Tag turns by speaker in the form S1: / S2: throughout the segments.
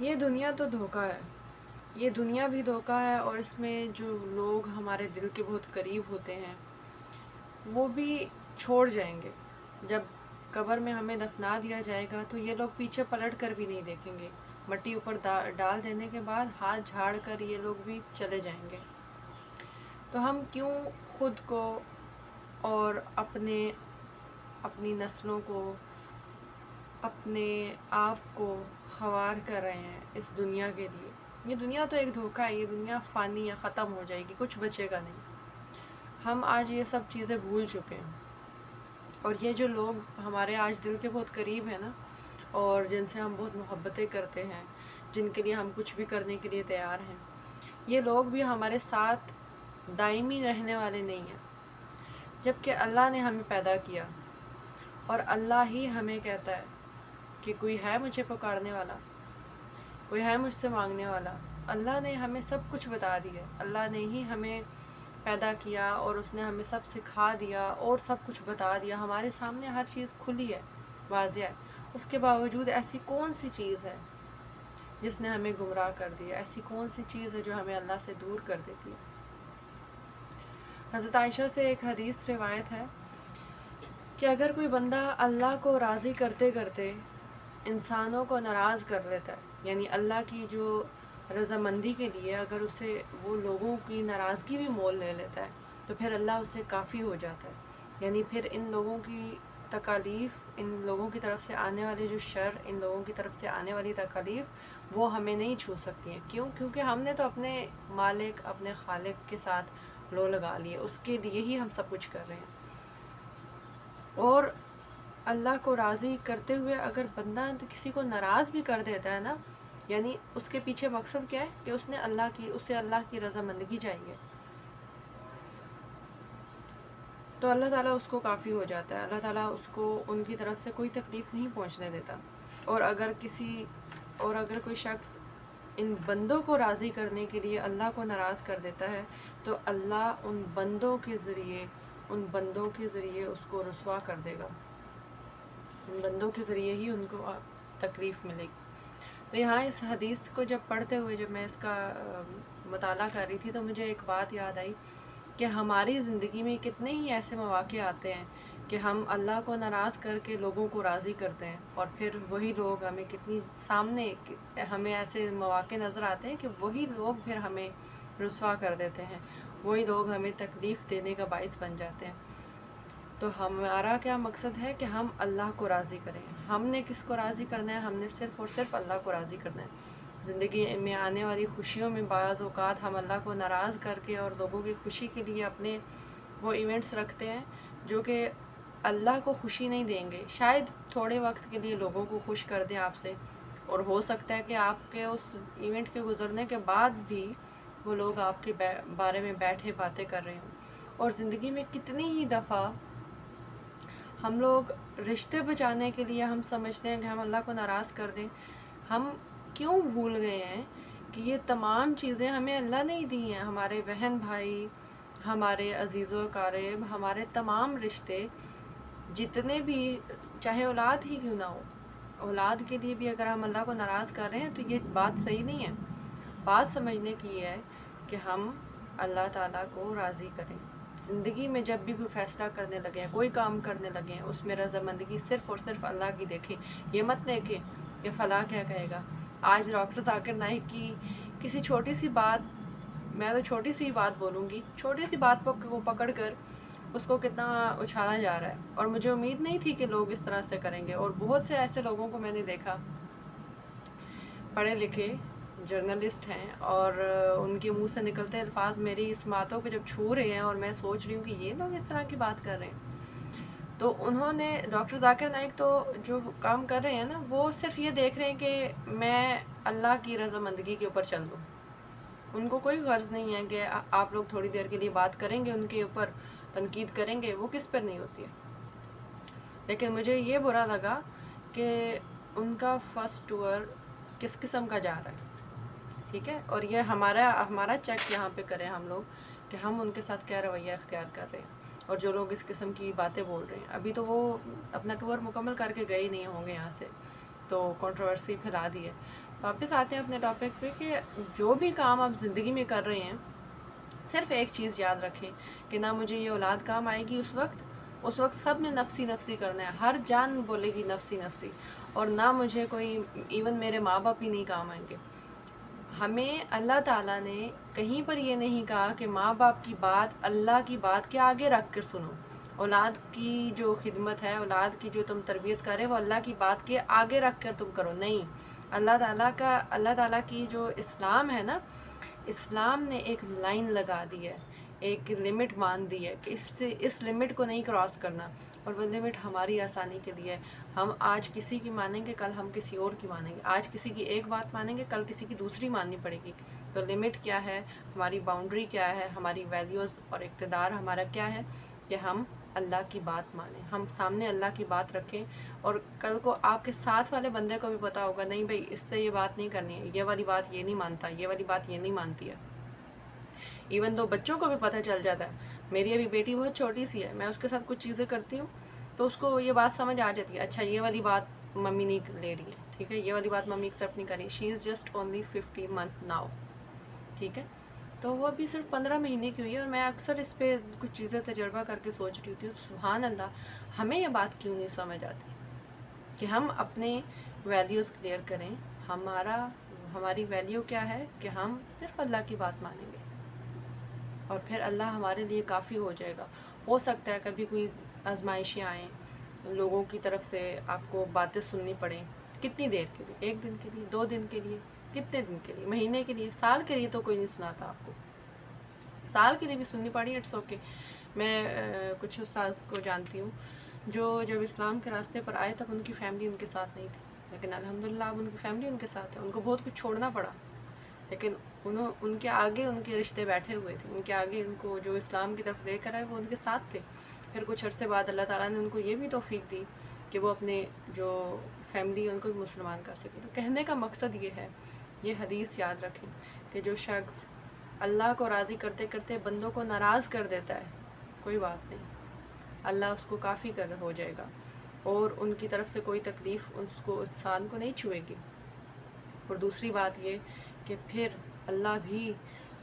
S1: یہ دنیا تو دھوکہ ہے، یہ دنیا بھی دھوکہ ہے، اور اس میں جو لوگ ہمارے دل کے بہت قریب ہوتے ہیں وہ بھی چھوڑ جائیں گے۔ جب قبر میں ہمیں دفنا دیا جائے گا تو یہ لوگ پیچھے پلٹ کر بھی نہیں دیکھیں گے، مٹی اوپر ڈال دینے کے بعد ہاتھ جھاڑ کر یہ لوگ بھی چلے جائیں گے۔ تو ہم کیوں خود کو اور اپنی نسلوں کو، اپنے آپ کو خوار کر رہے ہیں اس دنیا کے لیے؟ یہ دنیا تو ایک دھوکہ ہے، یہ دنیا فانی ہے، ختم ہو جائے گی، کچھ بچے گا نہیں۔ ہم آج یہ سب چیزیں بھول چکے ہیں، اور یہ جو لوگ ہمارے آج دل کے بہت قریب ہیں نا، اور جن سے ہم بہت محبتیں کرتے ہیں، جن کے لیے ہم کچھ بھی کرنے کے لیے تیار ہیں، یہ لوگ بھی ہمارے ساتھ دائمی رہنے والے نہیں ہیں۔ جبکہ اللہ نے ہمیں پیدا کیا، اور اللہ ہی ہمیں کہتا ہے کہ کوئی ہے مجھے پکارنے والا، کوئی ہے مجھ سے مانگنے والا۔ اللہ نے ہمیں سب کچھ بتا دیا، اللہ نے ہی ہمیں پیدا کیا، اور اس نے ہمیں سب سکھا دیا اور سب کچھ بتا دیا، ہمارے سامنے ہر چیز کھلی ہے، واضح ہے۔ اس کے باوجود ایسی کون سی چیز ہے جس نے ہمیں گمراہ کر دیا؟ ایسی کون سی چیز ہے جو ہمیں اللہ سے دور کر دیتی ہے؟ حضرت عائشہ سے ایک حدیث روایت ہے کہ اگر کوئی بندہ اللہ کو راضی کرتے کرتے انسانوں کو ناراض کر لیتا ہے، یعنی اللہ کی جو رضامندی کے لیے اگر اسے وہ لوگوں کی ناراضگی بھی مول لے لیتا ہے، تو پھر اللہ اسے کافی ہو جاتا ہے۔ یعنی پھر ان لوگوں کی تکالیف، ان لوگوں کی طرف سے آنے والے جو شر، ان لوگوں کی طرف سے آنے والی تکالیف وہ ہمیں نہیں چھو سکتی ہیں۔ کیوں؟ کیونکہ ہم نے تو اپنے مالک، اپنے خالق کے ساتھ لو لگا لیے، اس کے لیے ہی ہم سب کچھ کر رہے ہیں۔ اور اللہ کو راضی کرتے ہوئے اگر بندہ کسی کو ناراض بھی کر دیتا ہے نا، یعنی اس کے پیچھے مقصد کیا ہے کہ اسے اللہ کی رضامندگی چاہیے، تو اللہ تعالیٰ اس کو کافی ہو جاتا ہے۔ اللہ تعالیٰ اس کو ان کی طرف سے کوئی تکلیف نہیں پہنچنے دیتا۔ اور اگر کوئی شخص ان بندوں کو راضی کرنے کے لیے اللہ کو ناراض کر دیتا ہے، تو اللہ ان بندوں کے ذریعے اس کو رسوا کر دے گا، ان بندوں کے ذریعے ہی ان کو تکلیف ملے گی۔ تو یہاں اس حدیث کو جب پڑھتے ہوئے، جب میں اس کا مطالعہ کر رہی تھی، تو مجھے ایک بات یاد آئی کہ ہماری زندگی میں کتنے ہی ایسے مواقع آتے ہیں کہ ہم اللہ کو ناراض کر کے لوگوں کو راضی کرتے ہیں، اور پھر وہی لوگ ہمیں ایسے مواقع نظر آتے ہیں کہ وہی لوگ پھر ہمیں رسوا کر دیتے ہیں، وہی لوگ ہمیں تکلیف دینے کا باعث بن جاتے ہیں۔ تو ہمارا کیا مقصد ہے کہ ہم اللہ کو راضی کریں۔ ہم نے کس کو راضی کرنا ہے؟ ہم نے صرف اور صرف اللہ کو راضی کرنا ہے۔ زندگی میں آنے والی خوشیوں میں بعض اوقات ہم اللہ کو ناراض کر کے اور لوگوں کی خوشی کے لیے اپنے وہ ایونٹس رکھتے ہیں جو کہ اللہ کو خوشی نہیں دیں گے۔ شاید تھوڑے وقت کے لیے لوگوں کو خوش کر دیں آپ سے، اور ہو سکتا ہے کہ آپ کے اس ایونٹ کے گزرنے کے بعد بھی وہ لوگ آپ کے بارے میں بیٹھے باتیں کر رہے ہوں۔ اور زندگی میں کتنی ہی دفعہ ہم لوگ رشتے بچانے کے لیے ہم سمجھتے ہیں کہ ہم اللہ کو ناراض کر دیں۔ ہم کیوں بھول گئے ہیں کہ یہ تمام چیزیں ہمیں اللہ نے ہی دی ہیں؟ ہمارے بہن بھائی، ہمارے عزیز و اقارب، ہمارے تمام رشتے جتنے بھی، چاہے اولاد ہی کیوں نہ ہو، اولاد کے لیے بھی اگر ہم اللہ کو ناراض کر رہے ہیں تو یہ بات صحیح نہیں ہے۔ بات سمجھنے کی یہ ہے کہ ہم اللہ تعالیٰ کو راضی کریں۔ زندگی میں جب بھی کوئی فیصلہ کرنے لگے ہیں، کوئی کام کرنے لگے ہیں، اس میں رضامندگی صرف اور صرف اللہ کی دیکھیں۔ یہ مت دیکھیں کہ فلاں کیا کہے گا۔ آج ڈاکٹر ذاکر نائک کی کسی چھوٹی سی بات، میں تو چھوٹی سی بات بولوں گی، چھوٹی سی بات کو پکڑ کر اس کو کتنا اچھالا جا رہا ہے، اور مجھے امید نہیں تھی کہ لوگ اس طرح سے کریں گے۔ اور بہت سے ایسے لوگوں کو میں نے دیکھا، پڑھے لکھے جرنلسٹ ہیں، اور ان کے منہ سے نکلتے الفاظ میری اس باتوں کو جب چھو رہے ہیں، اور میں سوچ رہی ہوں کہ یہ لوگ اس طرح کی بات کر رہے ہیں، تو انہوں نے، ڈاکٹر ذاکر نائک تو جو کام کر رہے ہیں نا، وہ صرف یہ دیکھ رہے ہیں کہ میں اللہ کی رضامندگی کے اوپر چل دوں۔ ان کو کوئی غرض نہیں ہے کہ آپ لوگ تھوڑی دیر کے لیے بات کریں گے، ان کے اوپر تنقید کریں گے، وہ کس پر نہیں ہوتی ہے۔ لیکن مجھے یہ برا لگا کہ ان کا فرسٹ ٹور کس قسم کا جا رہا ہے، ٹھیک ہے، اور یہ ہمارا چیک یہاں پہ کریں ہم لوگ کہ ہم ان کے ساتھ کیا رویہ اختیار کر رہے ہیں۔ اور جو لوگ اس قسم کی باتیں بول رہے ہیں، ابھی تو وہ اپنا ٹور مکمل کر کے گئے نہیں ہوں گے یہاں سے، تو کنٹروورسی پھیلا دی ہے۔ واپس آتے ہیں اپنے ٹاپک پہ کہ جو بھی کام آپ زندگی میں کر رہے ہیں، صرف ایک چیز یاد رکھیں کہ نہ مجھے یہ اولاد کام آئے گی اس وقت سب نے نفسی نفسی کرنا ہے، ہر جان بولے گی نفسی نفسی، اور نہ مجھے کوئی ایون میرے ماں باپ ہی نہیں کام آئیں گے۔ ہمیں اللہ تعالیٰ نے کہیں پر یہ نہیں کہا کہ ماں باپ کی بات اللہ کی بات کے آگے رکھ کر سنو، اولاد کی جو خدمت ہے، اولاد کی جو تم تربیت کرے وہ اللہ کی بات کے آگے رکھ کر تم کرو، نہیں۔ اللہ تعالیٰ کی جو اسلام ہے نا، اسلام نے ایک لائن لگا دی ہے، ایک لمٹ مان دی ہے کہ اس لمٹ کو نہیں کراس کرنا، اور وہ لمٹ ہماری آسانی کے لیے ہے۔ ہم آج کسی کی مانیں گے، کل ہم کسی اور کی مانیں گے، آج کسی کی ایک بات مانیں گے، کل کسی کی دوسری ماننی پڑے گی۔ تو لمٹ کیا ہے، ہماری باؤنڈری کیا ہے، ہماری ویلیوز اور اقتدار ہمارا کیا ہے کہ ہم اللہ کی بات مانیں، ہم سامنے اللہ کی بات رکھیں، اور کل کو آپ کے ساتھ والے بندے کو بھی پتا ہوگا نہیں بھائی اس سے یہ بات نہیں کرنی ہے، یہ والی بات یہ نہیں مانتا، یہ والی بات یہ نہیں مانتی ہے۔ ایون تو بچوں کو بھی پتہ چل جاتا ہے، میری ابھی بیٹی بہت چھوٹی سی ہے، میں اس کے ساتھ کچھ چیزیں کرتی ہوں تو اس کو یہ بات سمجھ آ جاتی ہے، اچھا یہ والی بات ممی نہیں لے رہی ہے، ٹھیک ہے، یہ والی بات ممی ایکسیپٹ نہیں کر رہی۔ She is just only 15 month now, ٹھیک ہے، تو وہ ابھی صرف 15 مہینے کی ہوئی ہے، اور میں اکثر اس پہ کچھ چیزیں تجربہ کر کے سوچ رہی تھی، سبحان اللہ ہمیں یہ بات کیوں نہیں سمجھ آتی کہ ہم اپنے ویلیوز کلیئر کریں۔ ہماری ویلیو کیا ہے کہ ہم صرف اللہ کی بات مانیں گے، اور پھر اللہ ہمارے لیے کافی ہو جائے گا۔ ہو سکتا ہے کبھی کوئی آزمائشیں آئیں، لوگوں کی طرف سے آپ کو باتیں سننی پڑیں، کتنی دیر کے لیے، 1 دن کے لیے، 2 دن کے لیے، کتنے دن کے لیے، مہینے کے لیے، سال کے لیے تو کوئی نہیں سناتا آپ کو، سال کے لیے بھی سننی پڑی، اٹس اوکے۔ میں کچھ استاذ کو جانتی ہوں جو جب اسلام کے راستے پر آئے تب ان کی فیملی ان کے ساتھ نہیں تھی، لیکن الحمدللہ اب ان کی فیملی ان کے ساتھ ہے، ان کو بہت کچھ چھوڑنا پڑا، لیکن ان کے آگے ان کے رشتے بیٹھے ہوئے تھے، ان کے آگے ان کو جو اسلام کی طرف لے کر آئے وہ ان کے ساتھ تھے۔ پھر کچھ عرصے بعد اللہ تعالیٰ نے ان کو یہ بھی توفیق دی کہ وہ اپنے جو فیملی ان کو بھی مسلمان کر سکے۔ تو کہنے کا مقصد یہ ہے، یہ حدیث یاد رکھیں کہ جو شخص اللہ کو راضی کرتے کرتے بندوں کو ناراض کر دیتا ہے، کوئی بات نہیں، اللہ اس کو کافی ہو جائے گا، اور ان کی طرف سے کوئی تکلیف انسان کو نہیں چھوئے گی۔ اور دوسری بات یہ کہ پھر اللہ بھی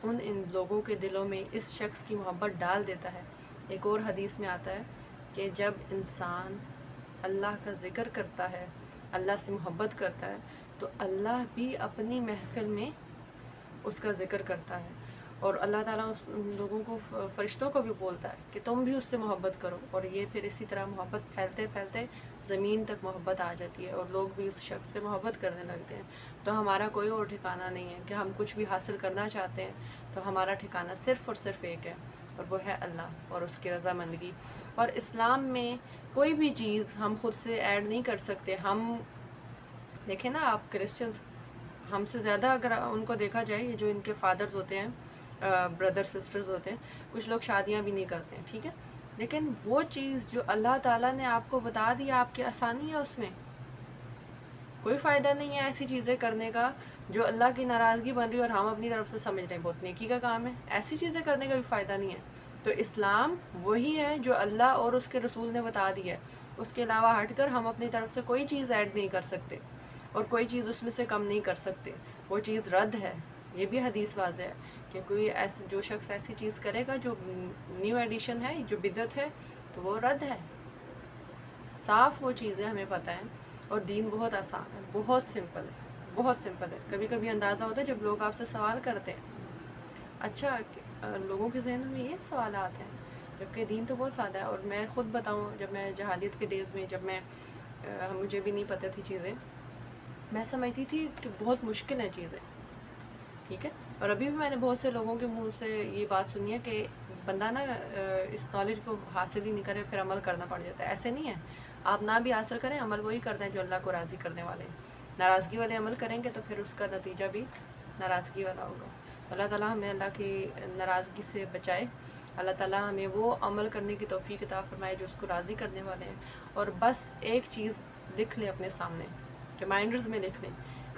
S1: ان لوگوں کے دلوں میں اس شخص کی محبت ڈال دیتا ہے۔ ایک اور حدیث میں آتا ہے کہ جب انسان اللہ کا ذکر کرتا ہے، اللہ سے محبت کرتا ہے، تو اللہ بھی اپنی محفل میں اس کا ذکر کرتا ہے، اور اللہ تعالیٰ ان لوگوں کو، فرشتوں کو بھی بولتا ہے کہ تم بھی اس سے محبت کرو، اور یہ پھر اسی طرح محبت پھیلتے پھیلتے زمین تک محبت آ جاتی ہے، اور لوگ بھی اس شخص سے محبت کرنے لگتے ہیں۔ تو ہمارا کوئی اور ٹھکانہ نہیں ہے کہ ہم کچھ بھی حاصل کرنا چاہتے ہیں تو ہمارا ٹھکانہ صرف اور صرف ایک ہے، اور وہ ہے اللہ اور اس کی رضامندگی۔ اور اسلام میں کوئی بھی چیز ہم خود سے ایڈ نہیں کر سکتے۔ ہم دیکھیں نا، آپ کرسچنس ہم سے زیادہ اگر ان کو دیکھا جائے، یہ جو ان کے فادرز ہوتے ہیں، بردر سسٹرز ہوتے ہیں، کچھ لوگ شادیاں بھی نہیں کرتے ہیں، ٹھیک ہے، لیکن وہ چیز جو اللہ تعالیٰ نے آپ کو بتا دی، آپ کی آسانی ہے، اس میں کوئی فائدہ نہیں ہے ایسی چیزیں کرنے کا جو اللہ کی ناراضگی بن رہی ہے اور ہم اپنی طرف سے سمجھ رہے ہیں بہت نیکی کا کام ہے، ایسی چیزیں کرنے کا بھی فائدہ نہیں ہے۔ تو اسلام وہی ہے جو اللہ اور اس کے رسول نے بتا دی ہے، اس کے علاوہ ہٹ کر ہم اپنی طرف سے کوئی چیز ایڈ نہیں کر سکتے، اور کوئی چیز اس میں سے کم نہیں کر سکتے، وہ چیز رد ہے۔ یہ بھی حدیث واضح ہے کہ کوئی جو شخص ایسی چیز کرے گا جو نیو ایڈیشن ہے، جو بدعت ہے، تو وہ رد ہے، صاف وہ چیزیں ہمیں پتہ ہیں۔ اور دین بہت آسان ہے، بہت سمپل ہے، بہت سمپل ہے۔ کبھی کبھی اندازہ ہوتا ہے جب لوگ آپ سے سوال کرتے ہیں، اچھا لوگوں کے ذہنوں میں یہ سوالات ہیں، جبکہ دین تو بہت سادہ ہے۔ اور میں خود بتاؤں، جب میں جہالیت کے ڈیز میں، جب میں مجھے بھی نہیں پتہ تھی چیزیں، میں سمجھتی تھی کہ بہت مشکل ہیں چیزیں، ٹھیک ہے، اور ابھی بھی میں نے بہت سے لوگوں کے منہ سے یہ بات سنی ہے کہ بندہ نا اس نالج کو حاصل ہی نہیں کرے پھر عمل کرنا پڑ جاتا ہے۔ ایسے نہیں ہے، آپ نہ بھی حاصل کریں، عمل وہی کرتے ہیں جو اللہ کو راضی کرنے والے ہیں۔ ناراضگی والے عمل کریں گے تو پھر اس کا نتیجہ بھی ناراضگی والا ہوگا۔ اللہ تعالیٰ ہمیں اللہ کی ناراضگی سے بچائے، اللہ تعالیٰ ہمیں وہ عمل کرنے کی توفیق عطا فرمائے جو اس کو راضی کرنے والے ہیں۔ اور بس ایک چیز لکھ لیں اپنے سامنے، ریمائنڈرز میں لکھ لیں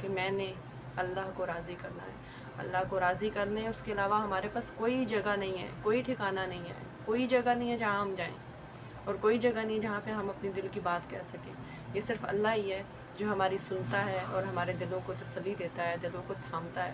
S1: کہ میں نے اللہ کو راضی کرنا ہے، اللہ کو راضی کر لیں، اس کے علاوہ ہمارے پاس کوئی جگہ نہیں ہے، کوئی ٹھکانہ نہیں ہے، کوئی جگہ نہیں ہے جہاں ہم جائیں، اور کوئی جگہ نہیں جہاں پہ ہم اپنی دل کی بات کہہ سکیں۔ یہ صرف اللہ ہی ہے جو ہماری سنتا ہے اور ہمارے دلوں کو تسلی دیتا ہے، دلوں کو تھامتا ہے،